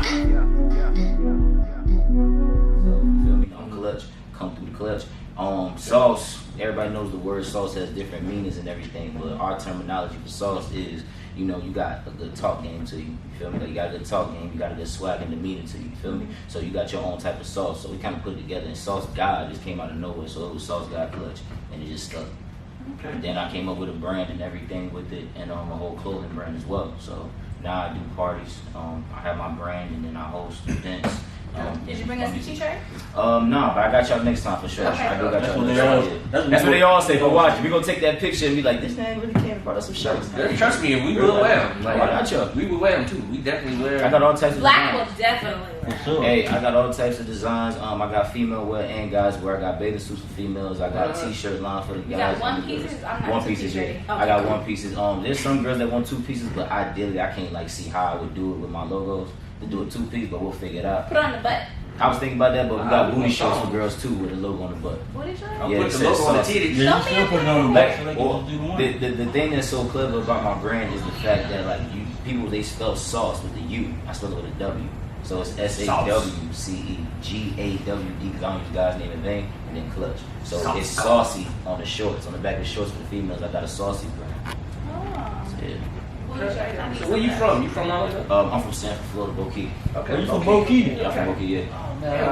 Feel me? I'm clutch. Come through the clutch. Sawce. Everybody knows the word Sawce has different meanings and everything, but our terminology for Sawce is, you know, you got a good talk game to you. You feel me? Like you got a good talk game, you got a good swag and demeanor to you. You feel me? So you got your own type of sauce. So we kind of put it together, and Sawce Gawd just came out of nowhere. So it was Sawce Gawd Clutch, and it just stuck. Okay. And then I came up with a brand and everything with it, and a whole clothing brand as well. So now I do parties. I have my brand, and then I host events. Did you bring us a t-shirt? No, but I got y'all next time for sure. Okay. I do got y'all next time. That's what they all say. But watch, we gonna take that picture and be like, this man really came brought us some shirts. Trust me, we will wear them. Like, I got y'all. We will wear them too. We definitely wear. I got all types of Black designs. will definitely wear. Sure. Hey, I got all types of designs. I got female wear and guys wear. I got bathing suits for females. I got a t-shirt line for the guys. You got one pieces? I'm not one pieces, yeah. Okay. I got one pieces. There's some girls that want two pieces, but ideally I can't like see how I would do it with my logos to do a two piece, but we'll figure it out. Put on the butt. I was thinking about that, but we got booty shorts for girls too with a logo on the butt. Booty shorts? Yeah, put the logo on the titties. Yeah, you still put it on the back so they Well, can do the one. the thing that's so clever about my brand is the fact that like people they spell sauce with a U. I spell it with a W. So it's SAWCE GAWD because I don't use the guy's name in vain, and then clutch. So it's saucy on the shorts. On the back of the shorts for the females, I got a saucy brand. Oh. So, yeah. So where you from? You from Florida? I'm from Sanford, Florida, Bokeep. Okay. You from Bokeep? Yeah, I'm from Bokeep, yeah.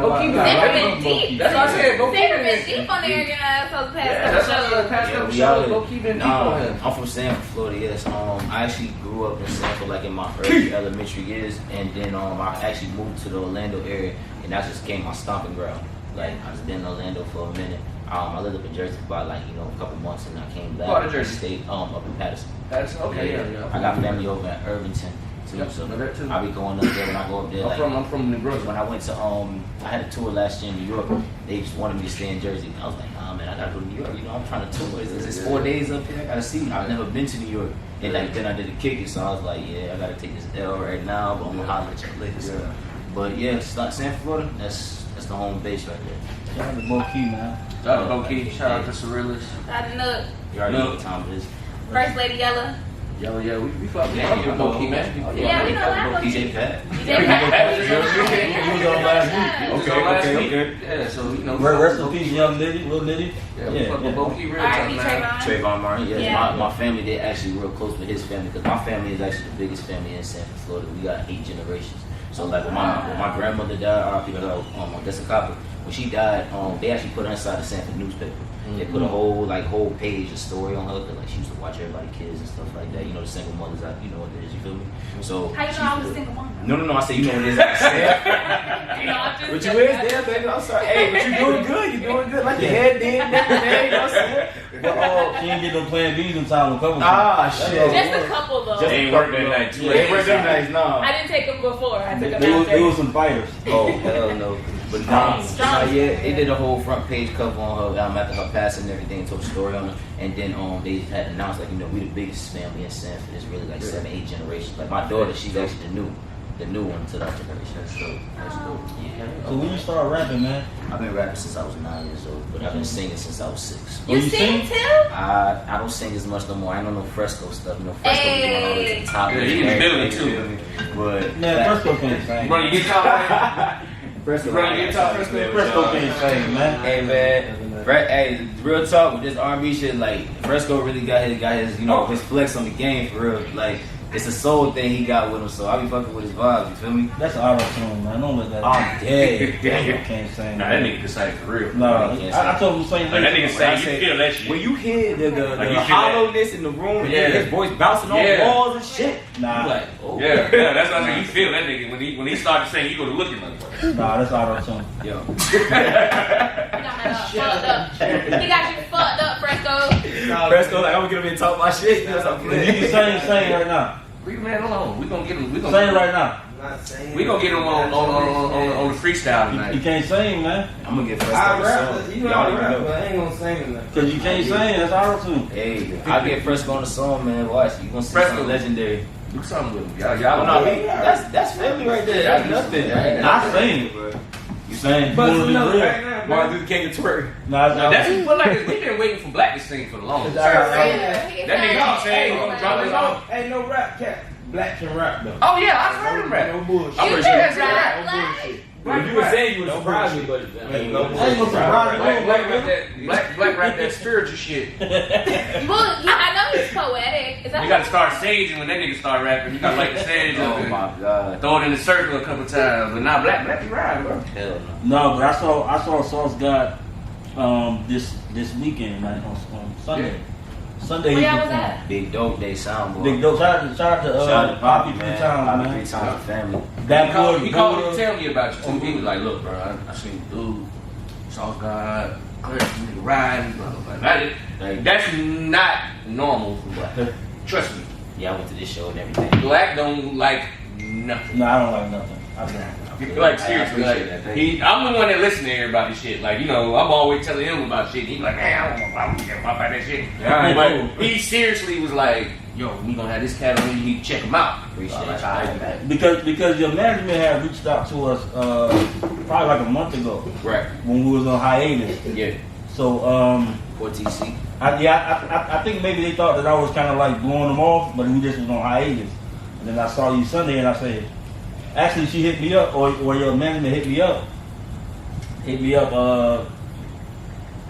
Bokeep They've been deep. That's what I said. Bokeep They've been deep on the Arrogant assholes past couple shows. We out here. Bokeep been deep on here. I'm from Sanford, Florida, yes. I actually grew up in Sanford like in my early elementary years, and then I actually moved to the Orlando area, and that just became my stomping ground. Like I was been in Orlando for a minute. I lived up in Jersey for about a couple months, and I came back. Part of Jersey? Stayed up in Patterson. Patterson, okay, yeah. I got family over in Irvington too, so I be going up there when I go up there. I'm from New Brunswick. When I went to I had a tour last year in New York. They just wanted me to stay in Jersey. I was like, nah, man, I gotta go to New York. You know, I'm trying to tour. It's 4 days up here. I gotta see. I've never been to New York, and then I did a kick it, so I was like, yeah, I gotta take this L right now, but I'm gonna holler at you later. So. But yeah, Sanford, Florida. That's the home base right there. Shout out to Bokeep, man. Shout out to Bokeep. Shout out to Cyrilus. Shout out to Nook. You already know what time it is. First Lady Yella. Yeah, we fuck with Bokeep, man. Yeah, we know that. DJ Pat. DJ Pat. You was on last week. Okay. Yeah, so you know. Rest in peace, young Liddy, little Liddy. Yeah, we fuck with Bokeep real R.I.P. time, man. Trayvon Martin, yes. Yeah. My family, they're actually real close with his family because my family is actually the biggest family in Sanford, Florida. We got 8 generations. So like when my grandmother died, Odessa Copper, when she died, they actually put her inside the Sanford newspaper. They put a whole page, a story on her, because like she used to watch everybody kids and stuff like that. You know, the single mothers, you know what it is, you feel me? So how you know I was a single mom? No, I say you know what it is. What you is there, baby? I'm sorry. Hey, but you doing good. You doing good. Like your head did, everything. You know what I'm saying? But She didn't get no plan B's in time to cover. Shit. Just a couple though. Just ain't worked that night. Ain't worked that night, no. I didn't take them before. I took them They was after. some fighters. Oh hell no! But yeah, they did a whole front page cover on her after her passing and everything, told a story on her, and then they had announced like we the biggest family in Sanford. It's really like 7, 8 generations. Like my daughter, she's actually the new one to that generation. That's dope. Yeah. So when you start rapping, man? I've been rapping since I was 9 years old, but I've been singing since I was 6. You sing too? I don't sing as much no more. I don't know Fresco stuff. You know Fresco was when I was at the top. Yeah, he was building too. But Man, Fresco can't sing. Bro, you get top. Fresco Fresco can't sing, man. Hey man, hey, real talk with this R&B shit. Like Fresco really got his his flex on the game for real. Like it's a soul thing he got with him. So I be fucking with his vibes. You feel me? That's auto-tune, man. Don't let that. I'm dead. Fresco can't sing. Nah, that nigga can sing for real. No, I told him the same thing. Like that nigga say, you feel that shit. When you hear the Like, you feel hollowness in the room and his voice bouncing on walls and shit, Nah. you like, oh. Yeah, that's what I mean. You feel that nigga when he started saying, you go to looking like that. Nah, that's auto-tune. Yo. Fucked up. He got you fucked up, Fresco. Fresco, like I'm gonna get him in and talk my shit. You know what I'm If you can sing right now. Man, hold on. We gonna get him. Sing right now. We gonna get him on the freestyle tonight. You can't sing, man. I'm gonna get Fresco. I rap, you know I rap, know. but I ain't gonna sing nothing. Cause you can't sing, that's auto-tune. Hey, I get Fresco on the song, man. Watch, you gonna see Fresco. something legendary. Do something with him. Y'all Oh, no, that's family right there. That's nothing. I sing, bro. You sing. But You you know, wanna be real? right now, Martin Luther King and twerk. Nah, That's but like we've been waiting for Black to sing for the longest. That nigga keep saying he gonna drop his own. Ain't no rap cat. Black can rap though. Oh yeah, I've heard him rap. No bullshit. I'm You pretty can sure that's rap right. like. Well, you were saying you would surprise me, but I ain't gonna surprise you. Black rap that spiritual shit. Well, yeah, I know he's poetic. Is that You gotta start saging when that nigga start rapping. You gotta light the sage up Oh and my god. throw it in the circle a couple times. But now black be rap, bro. Hell no. No, but I saw Sawce Gawd this weekend, man, on Sunday. Sunday. Where he y'all was performed. at? Big dope day soundboy. Big dope. Shout out to Poppy 3 man. times, Poppy man. 3 times family. That boy, He called me to tell me about you too. He was like, look, bro, I seen dude, Sawce Gawd, nigga riding, blah, blah, blah. Like, That's not normal for black. Trust me. yeah, I went to this show and everything. Black don't like nothing. No, I don't like nothing. I don't. Like seriously, appreciate that, thank you. I'm the one that listen to everybody's shit. Like, you know, I'm always telling him about shit. He's like, man, I don't give about that shit. Yeah, But he seriously was like, yo, we gonna have this cat on, you need to check him out. Appreciate I'm like, you. all right, man. Because your management had reached out to us probably like a month ago Right. when we was on hiatus. Yeah. So For TC. I think maybe they thought that I was kind of like blowing them off, but we just was on hiatus. And then I saw you Sunday, and I said, actually, she hit me up, or your management hit me up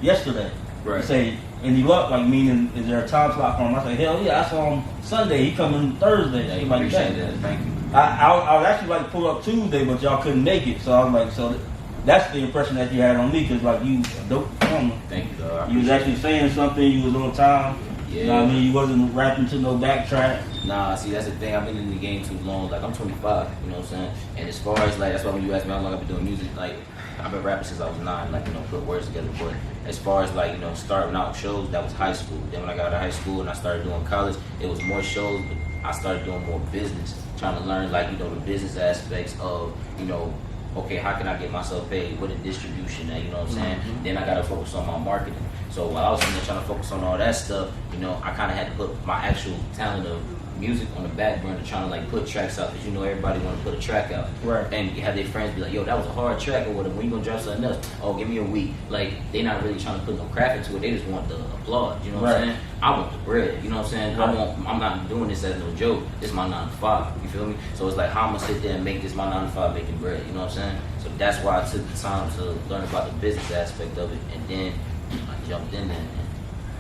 yesterday. Right. He say, any luck? Like, meaning, is there a time slot for him? I said, hell yeah, I saw him Sunday. He coming Thursday. Yeah, Shit you like appreciate that. that. Thank you. I was actually like pull up Tuesday, but y'all couldn't make it. So I was like, so that's the impression that you had on me, because like you a dope performer. Thank you, dog. You was actually saying something. You was on time. You know what I mean? You wasn't rapping to no backtrack. Nah, see, that's the thing. I've been in the game too long. Like, I'm 25, you know what I'm saying? And as far as, like, that's why when you ask me how long I've been doing music, like, I've been rapping since I was 9, like, you know, put words together. But as far as, like, you know, starting out shows, that was high school. Then when I got out of high school and I started doing college, it was more shows, but I started doing more business. Trying to learn, like, you know, the business aspects of, you know, okay, how can I get myself paid? What a distribution at, you know what I'm saying? Mm-hmm. Then I got to focus on my marketing. So while I was sitting there trying to focus on all that stuff, you know, I kind of had to put my actual talent of music on the back burner, trying to like put tracks out, because you know everybody want to put a track out. Right. And you have their friends be like, yo, that was a hard track, or whatever. When you gonna drop something else? Oh, give me a week. Like, they not really trying to put no craft into it. They just want the applause. You know what I'm saying? I want the bread. You know what I'm saying? Right. I'm not doing this as no joke. It's my 9 to 5. You feel me? So it's like, how I'm gonna sit there and make this my 9 to 5 making bread. You know what I'm saying? So that's why I took the time to learn about the business aspect of it, and then I jumped in there, and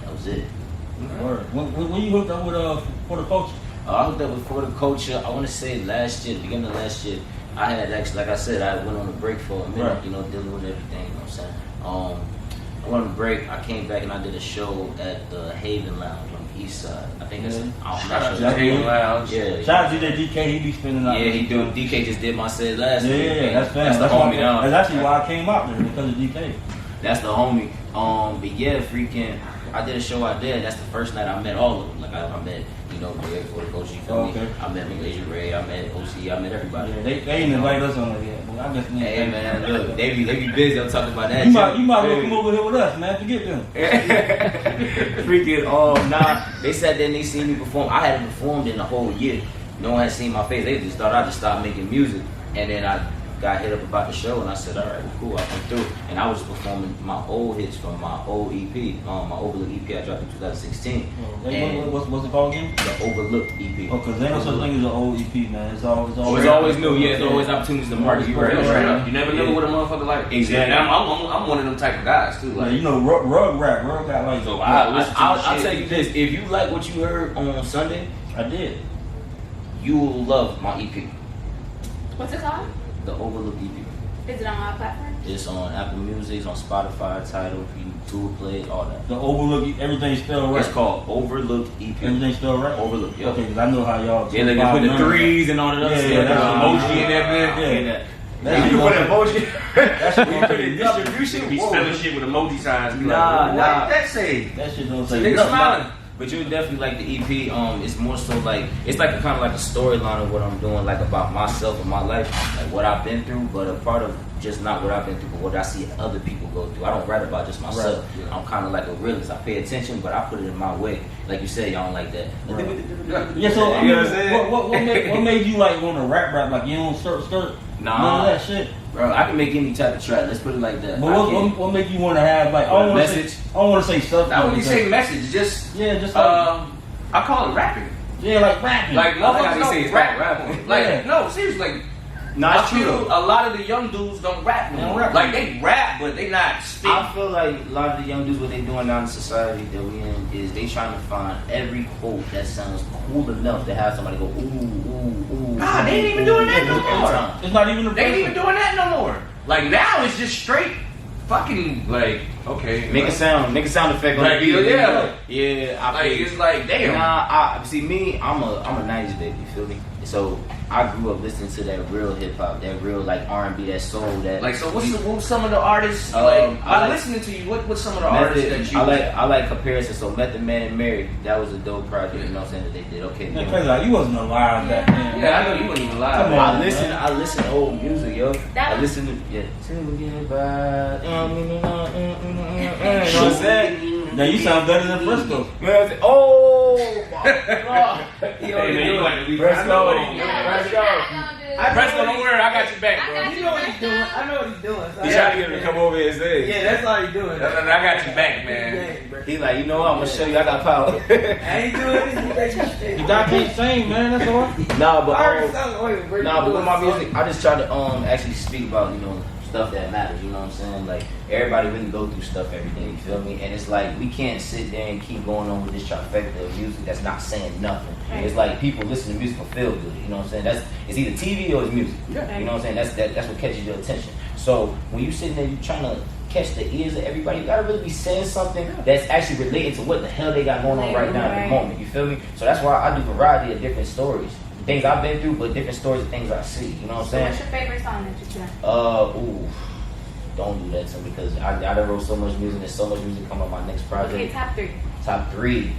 that was it. Word. When you hooked up with for the culture? I hooked up with For the Culture, I want to say last year, beginning of last year. I had actually, like I said, I went on a break for a minute, Right. you know, dealing with everything, you know what I'm saying? I went on a break, I came back and I did a show at the Haven Lounge on the east side. I think it's, I'm Shout not out sure. to the Haven Lounge. Yeah, Shout out to DJ DK, he be spinning out. yeah, he do. DK just did my set last week. Yeah, that's fast. That's the homie why, now. that's actually why I came out there, because of DK. That's the homie. But yeah, freaking, I did a show out there. That's the first night I met all of them. Like I met, you know, Greg For the Culture, you feel Okay. me? I met Malaysia Ray. I met OC. I met everybody. Yeah, they ain't invite us on it yet, but I guess Hey man, look, they be busy. I'm talking about that. You might too. well come over here with us, man. Forget them. Freaking, nah. They said then they seen me perform. I hadn't performed in a whole year. No one had seen my face. They just thought I just stopped making music. And then I got hit up about the show, and I said, all right, well, cool, I'll come through. And I was just performing my old hits from my old EP, my Overlook EP I dropped in 2016. And What's it called again? the Overlook EP. Oh, because there ain't no such thing as an old EP, man. It's always It's always new, yeah. There's always opportunities to market. You right, Straight right. up. You never know what a motherfucker like. Exactly. And I'm one of them type of guys too. Yeah, Like, you know, rug got like. So I listen to the I'll shit. tell you this: if you like what you heard on Sunday, I did. you will love my EP, What's it called? the Overlook EP. Is it on all platforms? It's on Apple Music, it's on Spotify, Tidal, YouTube Play, all that. The Overlook, everything spelled right. It's called Overlook EP. Everything spelled right. Overlook, yeah. Okay, because I know how y'all. Yeah, like with the threes and all that other Yeah, stuff. yeah, that's emoji in that bit. Yeah. That's You you put put emoji. That's what You I'm put in saying. distribution. Be Whoa. spelling shit with emoji signs. Be Nah, like, nah. what did that say? That shit don't So say nigga nothing. smiling. But you would definitely like the EP. It's more so like it's like kind of like a storyline of what I'm doing, like about myself and my life, like what I've been through. But a part of just not what I've been through, but what I see other people go through. I don't write about just myself. Right. I'm kind of like a realist. I pay attention, but I put it in my way. Like you said, y'all don't like that. Right. Yeah, so I You mean, know what I'm saying? what made you like want to rap like you don't skirt? Nah. None of that shit. Bro, I can make any type of track. Let's put it like that. But I can- what make you want to have like? I don't want to Message? say. I don't want to say stuff. Not when you say message, just Yeah, just like I call it rapping. yeah, like rapping. Like I like how motherfuckers they say don't it's rap. called rapping. Like Yeah. no, seriously, like No, I it's feel true. a lot of the young dudes don't rap no They don't more. rap. Like they rap, but they not spit. I feel like a lot of the young dudes, what they doing now in society that we in, is they trying to find every quote that sounds cool enough to have somebody go, ooh, ooh, ooh. Nah, they ain't even doing that no Every more. time. It's not even a They ain't even person. doing that no more. Like now it's just straight fucking like okay. Make a sound effect on Like, the beat. yeah. Yeah, I Like feel it's like damn. Nah, see me, I'm a 90s baby, you feel me? So I grew up listening to that real hip hop, that real like R&B, that soul, that Like so, what's some of the artists? I like- listening to you. What's some of the artists that you? I like comparison. So Method Man and Mary, that was a dope project. You know what I'm saying? That they did. Okay, Man, crazy, like, you wasn't alive back then. Yeah, I know you wasn't even live. Come on. I listen to old music, yo. That I listen to You know what I'm saying? Now you sound better than Frisco. Oh my God! Hey, man, you like to be Fresco. Fresco, don't worry, I got your back, bro. You know what he's doing. I know what he's doing. So He's trying to get him to come over here and say. yeah, that's all he's doing. I got your back, man. Yeah, bro. He like, you know what? I'm gonna show you I got power. I ain't doing this. You got can't sing, man. That's all. Nah, but I already sung. Wait, bro, nah, but you with my doing music, I just try to actually speak about, you know, stuff that matters, you know what I'm saying? Like everybody really go through stuff every day, you feel me? And it's like we can't sit there and keep going on with this trifecta of music that's not saying nothing. Right. It's like people listen to music for feel good, you know what I'm saying? It's either TV or it's music. Yeah. You know what I'm saying? That's what catches your attention. So when you sitting there, you trying to catch the ears of everybody, you gotta really be saying something that's actually related to what the hell they got going on right now at the moment, you feel me? So that's why I do variety of different stories. Things I've been through, but different stories of things I see, you know what I'm So saying? what's your favorite song that you've done? Don't do that to me because I done wrote so much music and so much music come on my next project. Okay, top 3. Top 3.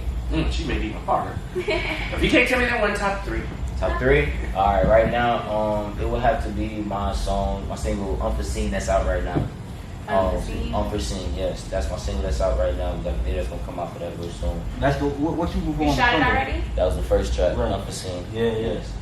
She may be my partner. If you can't tell me that one, top 3. Top 3? Alright, right now, it would have to be my single Unforeseen that's out right now. Unforeseen, yes. That's my single that's out right now. We got a video that's gonna come out for that real soon. That's the what you move on. You shot it already? That was the first track, Right. Unforeseen. Yeah, yeah. Yes.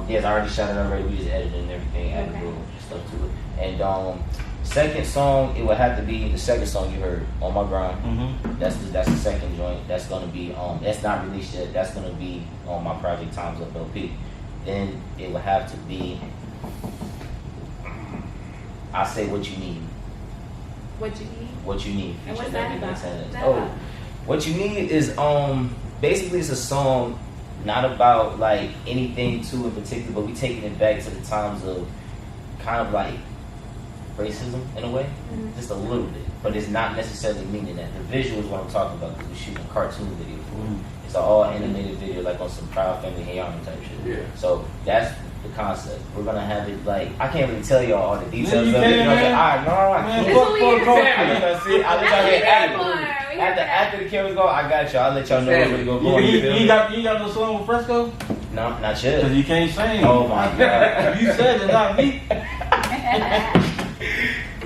Yes, I already shot it already. We just edited and everything, added Okay. little stuff to it. And second song, it would have to be the second song you heard, On My Grind. Mm-hmm. That's the second joint. That's gonna be that's not released yet. That's gonna be on my project Times Up LP. Then it would have to be I Say What You Need. What you need? What You Need. And what's featuring that Debbie about? Montana. What's that Oh, about? What You Need is basically it's a song not about like anything too in particular, but we taking it back to the times of kind of like racism in a way, just a little bit, but it's not necessarily meaning that. The visual is what I'm talking about because we're shooting a cartoon video for it. It's an all animated video, like on some Proud Family Hey Army type shit. Yeah. So that's the concept. We're gonna have it like I can't really tell y'all all the details Yeah, you of it. can, You know what I'm saying? man. I Man, can't. fuck, fuck, fuck. I'm just gonna see. I'll let y'all hear it after the cameras go. I got y'all. I'll let y'all know what's really going on. You got no song with Fresco? No, not Because yet. you can't sing. Oh my God. You said it, not me.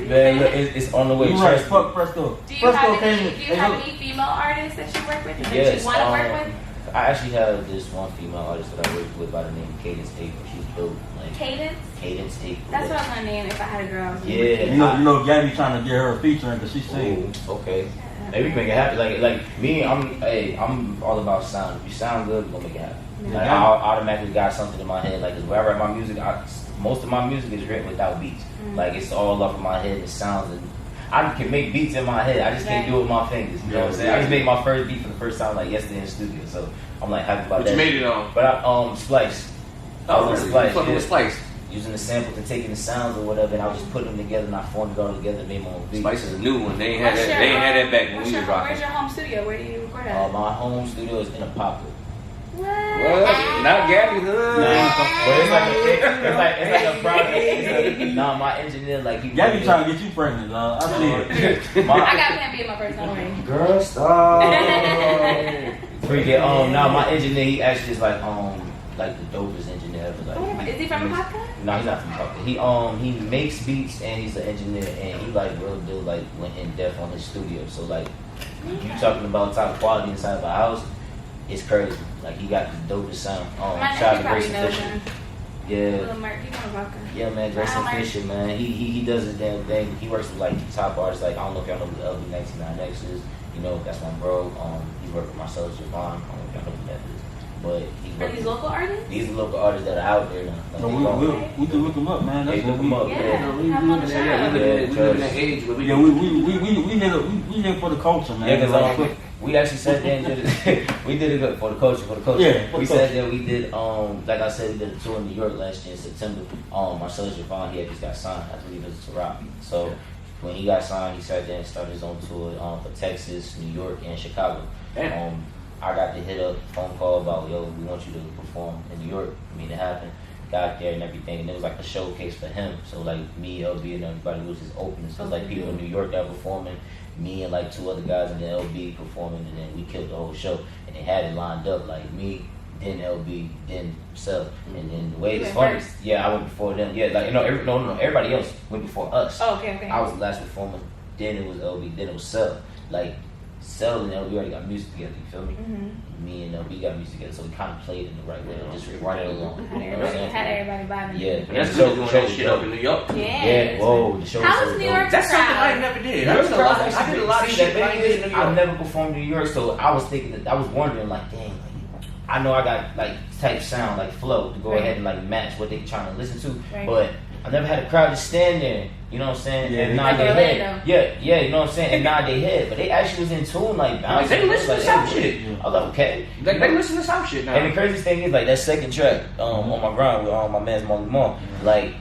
Man, look, it's on the way. You right, Trust me. fuck Fresco. Do you Fresco have any female artists that you work with that Yes, you want to work with? I actually have this one female artist that I work with by the name of Cadence April. She's dope. Like Cadence? Cadence April. That's what I was going to name if I had a girl. Yeah. You know, Gabby trying to get her a feature because she sings. Ooh, okay. Maybe we can make it happen. Like me, I'm all about sound. If you sound good, we're gonna make it happen. Yeah. Like I automatically got something in my head. Like 'cause when I write my music, most of my music is written without beats. Like it's all off of my head. It sounds and I can make beats in my head. I just can't do it with my fingers. You know what I'm saying? I just made my first beat for the first time like yesterday in the studio. So I'm like happy about But that. you made it on. But I Splice. I was on Splice. Fucking with Splice. Using the samples and taking the sounds or whatever, and I was just putting them together and I formed it all together and made my own beat. Spice is a new one. They ain't had that. They ain't had that back when we was rocking. Where's your home studio? Where do you record at? My home studio is in a pocket. What? Not Gabby Hood. But it's like a project. Nah, my engineer like he. Gabby trying to get you pregnant, I see it. I got Plan B in my purse, don't worry. Girl, stop. Freaking my engineer he actually is like the dopest engineer ever. Like, Is he from the podcast? No, he's not from Papa. He makes beats and he's an engineer and he like real deal like went in depth on his studio. So like you talking about top quality inside of a house, it's crazy. Like he got the dopest sound. My Shout out nephew to probably Grayson knows Fisher. him. Yeah. Little Mark, he from Rocker. Yeah, man, Grayson Wow, Fisher, man. He does his damn thing. He works with like top artists. Like I don't know if y'all know who the LB 99X is. You know, that's my bro. He worked with Marcellus Javon. I don't know if y'all know who that is. but Are these local artists? these are local artists that are out there now. Like, So they we can look them up, man. They That's look what them up. Yeah. Yeah. We Have on the live show. in that age where we Yeah, we here for the culture, man. Yeah, because we actually sat there and did it. We did it good for the culture. Yeah, for we the sat culture. there. We did like I said, we did a tour in New York last year in September. Marcellus Javon, he had just got signed. I believe it was to rock. So when he got signed, he sat there and started his own tour for Texas, New York, and Chicago. I got to hit up phone call about, yo, we want you to perform in New York. I mean, it happened. Got there and everything, and it was like a showcase for him. So like me, LB, and everybody was just opening. So it's like people in New York that were performing, me and like 2 other guys, and then LB performing, and then we killed the whole show. And they had it lined up like me, then LB, then Sel, and then the way You it's went funny. first? Yeah, I went before them. Yeah, like everybody else went before us. Oh, okay. I was the last performer. Then it was LB. Then it was Sel. Like Sel and LB already got music together. You feel me? Mm-hmm. Me and LB got music together, so we kind of played in the right way, just running along. Had You know what I'm saying? everybody vibing. Yeah, And that's the good doing that shit up in New York. Yeah. Yeah, whoa, the show How was was so New dope. York? That's something I Crowd. never did. New I York did a crowd lot. I actually did a lot of see, shit. that I thing did is, in New I've York. never performed in New York, so I was thinking that I was wondering like, dang, like, I know I got like type sound, like flow to go Right. ahead and like match what they trying to listen to, Right. but I never had a crowd to stand there. You know what I'm saying? Yeah, and they- nod Like their Orlando. head. Yeah, you know what I'm saying? And nod their head, but they actually was in tune, like bouncing. They listen to Like, some they- shit. I was like, okay. They listen to some shit now. And the craziest thing is, like, that second track on my grind with my man's Molly Moore, like,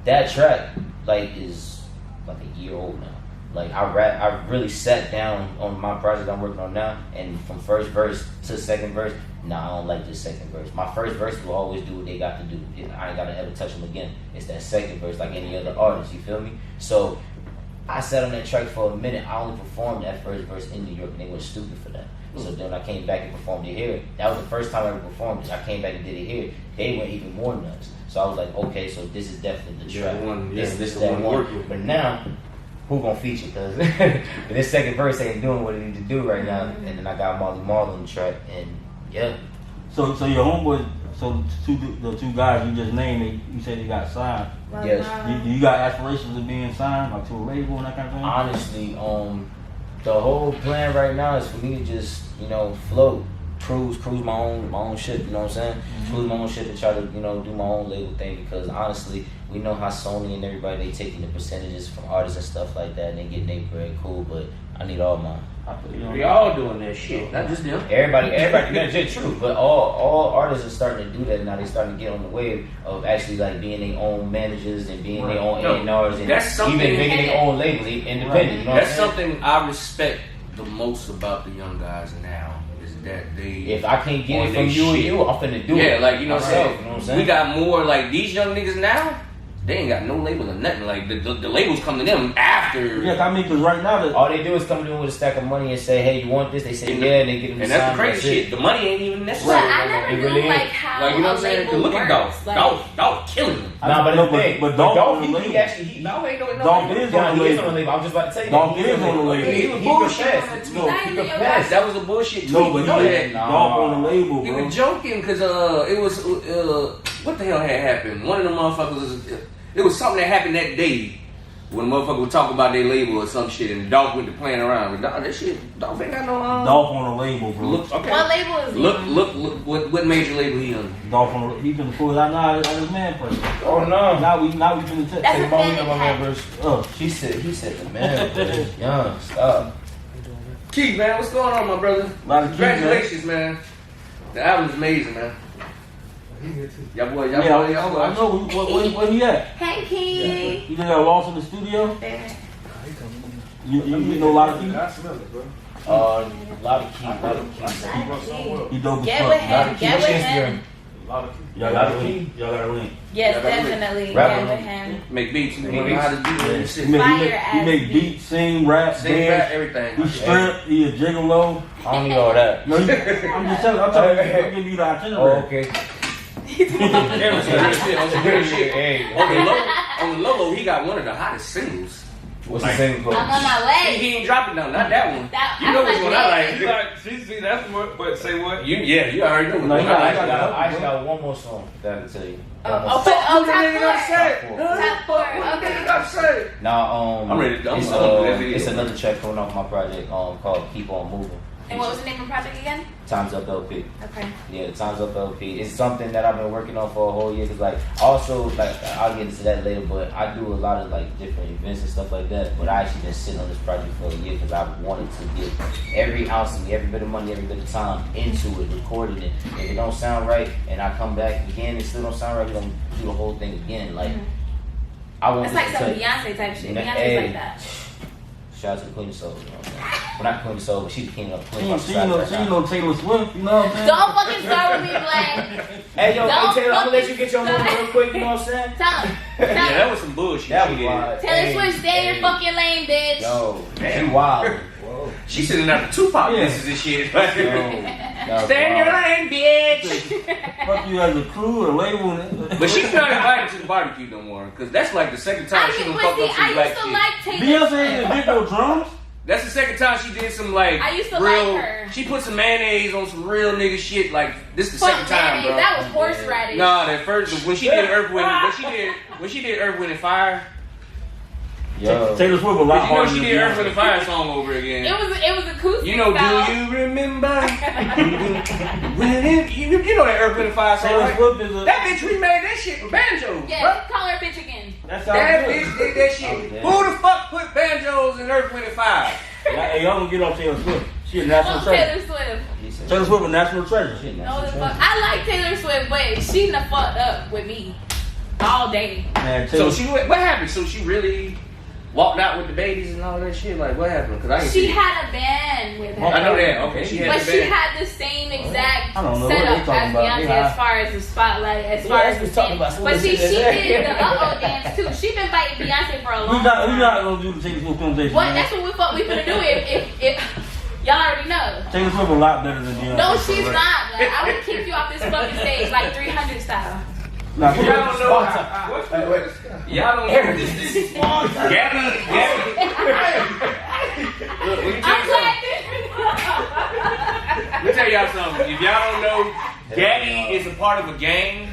that track, like, is like a year old now. Like, I really sat down on my project I'm working on now, and from first verse to second verse, I don't like this second verse. My first verse will always do what they got to do. I ain't got to ever touch them again. It's that second verse, like any other artist, you feel me? So, I sat on that track for a minute. I only performed that first verse in New York, and they were stupid for that. So then when I came back and performed it here, that was the first time I ever performed it. I came back and did it here. They went even more nuts. So I was like, okay, so this is definitely the track. This is that one. But now, who gonna feature? Cause this second verse ain't doing what it need to do right now. And then I got Molly Marl on the track, and yeah. So your homeboy, so the two guys you just named, you said they got signed. Yes. Do you got aspirations of being signed, like to a label and that kind of thing? Honestly, the whole plan right now is for me to just, float, cruise my own ship, you know what I'm saying? Cruise my own ship and try to, do my own label thing, because honestly, we know how Sony and everybody, they taking the percentages from artists and stuff like that, and they getting their bread, cool, but I need all mine. We all doing that shit, not just them. Everybody, that's just true. But all artists are starting to do that now. They starting to get on the wave of actually like being their own managers and being their own A&Rs and That's something- even making their own labels, independent. You know what That's I'm saying? something I respect the most about the young guys now. Is that they If I can't get on it their from you and shit. you, I'm finna do it. Yeah, like, you know what I'm myself, saying? You know what I'm saying? We got more, like, these young niggas now, they ain't got no label or nothing. Like, the labels come to them after. Yeah, I mean, because right now, all they do is come to them with a stack of money and say, "Hey, you want this?" They say, "Yeah," and they get them. And that's the signed, crazy it. shit. The money ain't even But necessary. I never It knew really like is. how Like, you know what I'm a saying? label Cause look at works. Dolph. Dolph killing them. Nah, but the thing, but Dolph, Dolph he label. actually, Dolph ain't doing Dolph no is yeah, on he the is on the label. label. I was just about to say that. Dolph He is on the label. He was He bullshit on confessed. that tweet. No, Not he even your confessed. That was a bullshit tweet. no, but You know he that. had Dolph on the label, He bro. was joking because it was what the hell had happened? One of the motherfuckers. It was something that happened that day when a motherfucker would talk about their label or some shit, and Dolph went to playing around. But Dolph, that shit, Dolph ain't got no. Dolph on the label, bro. Look, okay. What label is he on? Look. What major label he on? Dolph on the, he been pulled out now. His man person. Oh no! Now we finna tell. That's Say, a Mom, fan my hat. man verse. Oh, He said the man. Bro. Young, stop. Keith, man, what's going on, my brother? a lot of keys, man. Congratulations, man. The album's amazing, man. Y'all boy. Yeah, I know. Where he at? Hey, Key. You think I lost in the studio? There. You know a lot of keys? A lot of keys. He dope as Get fuck. with him. Get with him. Y'all got a link. Y'all got a link. Yes, definitely. Rap Get with with him. Make beats. You know how to do that shit. He Fire make ass beats, sing, rap, Sing, rap, dance. everything. He strip. He a gigolo. I don't need all that. No, I'm just telling. I'm giving you the itinerary. Oh, okay. On some real shit. Hey, On the low, he got one of the hottest singles. what's the same called? I'm on my way. He ain't dropping down, not that one. That- You know that's which one my I favorite. like. See, that's what. But say what? You already know. No, which you one got- I you got- like. I actually got one more song that I can tell you. Oh, What the top nigga gonna four. say? Top four. What the Okay. nigga gonna say? Nah, I'm ready to- I'm it's, gonna do that video. it's another track coming off my project called "Keep On Moving." And what was the name of the project again? Time's Up LP. Okay. Yeah, Time's Up LP. It's something that I've been working on for a whole year. Cause like, also, like, I'll get into that later, but I do a lot of like different events and stuff like that. But I actually been sitting on this project for a year because I wanted to get every ounce of me, every bit of money, every bit of time into it, recording it. If it don't sound right, and I come back again, it still don't sound right, we're gonna do the whole thing again. Like, I want It's like some Beyonce type shit. Beyonce's like that. Shout out to the Queen of Soul. You know what I'm saying? Well, not Queen of Soul, but she's the king of She Queen ain't no Taylor Swift, you know what I'm saying? Don't fucking start with me, Black. Hey, yo, Don't Taylor, I'm gonna let you fucking get your money real quick, you know what I'm saying? Tell him. Yeah, that was some bullshit. That she was did. wild. Taylor Swift, stay in your fucking lane, bitch. Yo, she wild. She sending out the Tupac Yeah. misses and shit. Yo, Stay in your lane, bitch. Fuck you as a crew or label. But she's not invited to the barbecue no more, cause that's like the second time she done fucked up some I black used to shit. like Taylor Beyonce Swift. ain't get no drums. That's the second time she did some like I used to real. like her. She put some mayonnaise on some real nigga shit. Like this the Fuck second time, mayonnaise, bro. that was horseradish. Nah, that first when she did Earth, Wind, when she did Earth, Wind and Fire. yo. Taylor Swift a lot Cause you know harder she than did Earth, Wind Beyonce. and Fire song over again. It was acoustic. You know, style. do you remember? you know that Earth, Wind and Fire song, Taylor right? Swift is a. That bitch remade that shit for banjo. Yeah, call her a bitch again. That's how That it bitch is. did that shit. Oh, damn. Who the fuck put banjos in Earth, Wind and Fire? Hey, y'all gonna get off Taylor Swift. She a national Fuck treasure. Taylor Swift. Taylor Swift a national treasure. No, the fuck. I like Taylor Swift, but she done fucked up with me all day. Man, So Taylor, what happened? So she really walked out with the babies and all that shit? Like, what happened? Cause I didn't She see it. had a band with her. I know that. Okay, she had But the she band. had the same exact I don't know what they setup talking as about. Beyonce Yeah. as far as the spotlight, as far Yeah, as we the talking thing. about some But of see, the she shit. did the uh-oh dance too. She been fighting Beyonce for a long we not time. gonna do the Taylor Swift conversation. What? man. That's what we finna do if y'all already know. Taylor Swift a lot better than Beyonce. No, she's not. Like, I would kick you off this fucking stage like 300 style. Nah, Y'all don't know. Y'all don't know. Gabby. Look, let me tell I'm you something. glad. Let me tell y'all something. If y'all don't know, Gabby is a part of a gang.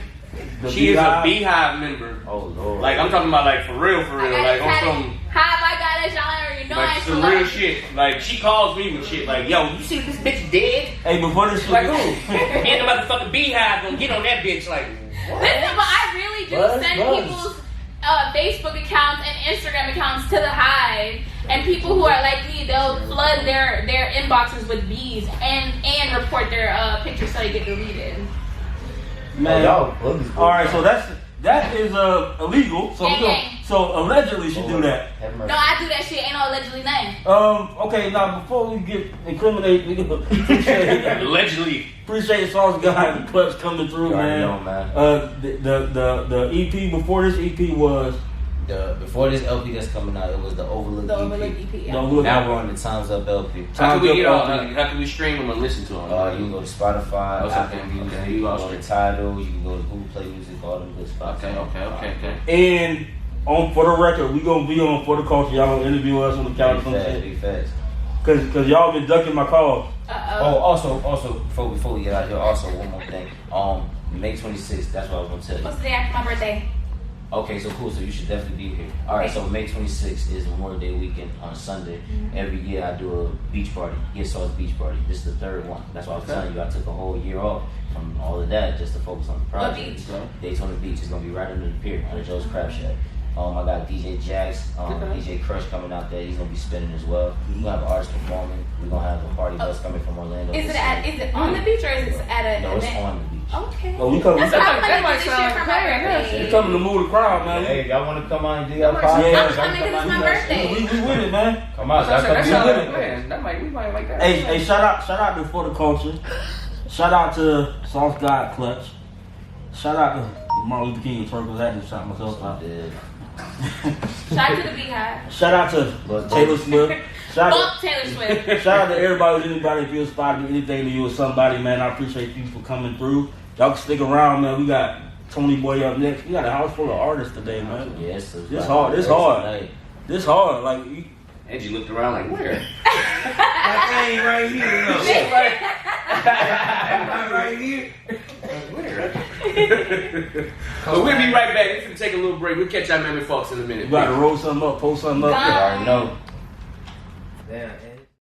The She is a Beehive. Beehive member. Oh Lord. Like I'm talking about, like for real, I like on some. How have I got it? Y'all already know I Like ain't some real shit. Like she calls me with shit. Like, yo, you see this bitch dead? Hey, before this shit, Like who? Me and the motherfucking Beehive gonna get on that bitch. Like, Listen, but I really do send people's Facebook accounts and Instagram accounts to the Hive, and people who are like me, they'll flood their inboxes with bees and report their pictures so they get deleted. man. All All right, so that is illegal. So Gang, gang. so allegedly she do that. No, I do that shit. Ain't no allegedly nothing. Okay, now before we get incriminated, we appreciate allegedly. Sawce Gawd and Clutch coming through, You already man. know, man. The EP before this EP was Before this LP that's coming out, it was the Overlook The EP. Overlook EP. the Yeah. Overlook. Now we're on the Times Up LP. How can we get Time's Up on? LP. How can we stream them and listen to them? You can go to Spotify, Okay, Apple okay, Music, okay. you can go to Tidal, you can go to Google Play Music, all them good spots. Okay. And for the record, we gonna be on For the Culture. Y'all gonna interview us on the couch Big and facts, shit. big facts. Cause y'all been ducking my calls. Oh, also, before we get out here, also one more thing. May 26th, that's what I was gonna tell you. What's the day after my birthday? Okay, so cool. So you should definitely be here. All right, so May 26th is Memorial Day weekend on a Sunday. Every year I do a beach party, Sawce beach party. This is the third one. That's why I was telling you I took a whole year off from all of that just to focus on the project. beach? Daytona Beach is gonna be right under the pier under Joe's Crab Shack. I got DJ Jax, DJ Crush coming out there. He's gonna be spinning as well. We're gonna have artists performing. We're gonna have a party bus coming from Orlando. Is it on the beach or is it at an No, it's event? on the beach. Okay. Oh, we coming. That's what I'm That gonna might do this sound year for my crazy. birthday. We coming to move the crowd, man. Hey, y'all wanna come on and do your Yeah. podcast? I'm Y'all coming because it's my birthday. We with it, man. Come on, y'all That come sounds do like a it. plan. We might like that. Hey, shout out to For the Culture. Shout out to Sawce Gawd Clutch. Shout out to Martin Luther King and Turtles. I had to shout myself out. Shout out to the Beehive. Shout out to Taylor Swift. Fuck Taylor Swift. Shout out to everybody, anybody, if you aspire to be anything to you or somebody, man. I appreciate you for coming through. Y'all can stick around, man. We got Tony Boy up next. We got a house full of artists today, man. Yes, This hard. This hard. This hard. Like, Angie looked around like, where? That thing right here, though. Right here. But we'll be right back. We're gonna take a little break. We'll catch y'all Memory Fox in a minute. you got to roll something up, post something up. Gone. You already know. Damn.